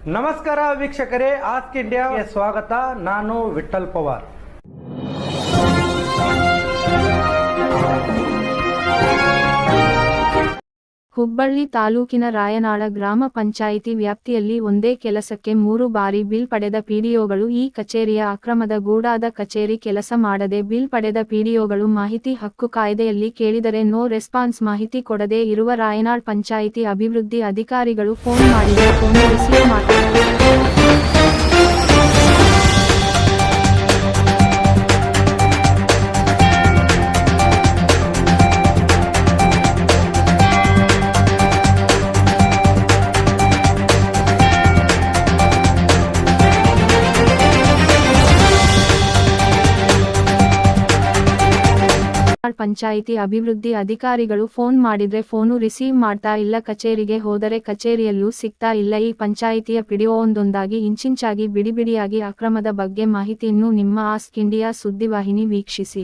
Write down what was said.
ನಮಸ್ಕಾರ ವೀಕ್ಷಕರೇ, ಆಸ್ಕ್ ಇಂಡಿಯಾಗೆ ಸ್ವಾಗತ. ನಾನು ವಿಠಲ್ ಪವಾರ್. ಹುಬ್ಬಳ್ಳಿ ತಾಲೂಕಿನ ರಾಯನಾಳ ಗ್ರಾಮ ಪಂಚಾಯಿತಿ ವ್ಯಾಪ್ತಿಯಲ್ಲಿ ಒಂದೇ ಕೆಲಸಕ್ಕೆ 3 ಬಾರಿ ಬಿಲ್ ಪಡೆದ ಪಿಡಿಒಗಳು. ಈ ಕಚೇರಿಯ ಅಕ್ರಮದ ಗೂಡಾದ ಕಚೇರಿ ಕೆಲಸ ಮಾಡದೆ ಬಿಲ್ ಪಡೆದ ಪಿಡಿಒಗಳು ಮಾಹಿತಿ ಹಕ್ಕು ಕಾಯ್ದೆಯಲ್ಲಿ ಕೇಳಿದರೆ ನೋ ರೆಸ್ಪಾನ್ಸ್. ಮಾಹಿತಿ ಕೊಡದೇ ಇರುವ ರಾಯನಾಳ್ ಪಂಚಾಯಿತಿ ಅಭಿವೃದ್ಧಿ ಅಧಿಕಾರಿಗಳು ಫೋನ್ ಮಾಡಿದರೆ ಫೋನ್ ರಿಸೀವ್ ಮಾಡ್ತಾರೆ. ಪಂಚಾಯಿತಿ ಅಭಿವೃದ್ಧಿ ಅಧಿಕಾರಿಗಳು ಫೋನ್ ಮಾಡಿದ್ರೆ ಫೋನು ರಿಸೀವ್ ಮಾಡ್ತಾ ಇಲ್ಲ, ಕಚೇರಿಗೆ ಹೋದರೆ ಕಚೇರಿಯಲ್ಲೂ ಸಿಗ್ತಾ ಇಲ್ಲ. ಈ ಪಂಚಾಯಿತಿಯ ಪಿಡಿಒ ಒಂದೊಂದಾಗಿ ಇಂಚಿಂಚಾಗಿ ಬಿಡಿಬಿಡಿಯಾಗಿ ಅಕ್ರಮದ ಬಗ್ಗೆ ಮಾಹಿತಿಯನ್ನು ನಿಮ್ಮ ಆಸ್ಕ್ ಇಂಡಿಯಾ ಸುದ್ದಿವಾಹಿನಿ ವೀಕ್ಷಿಸಿ.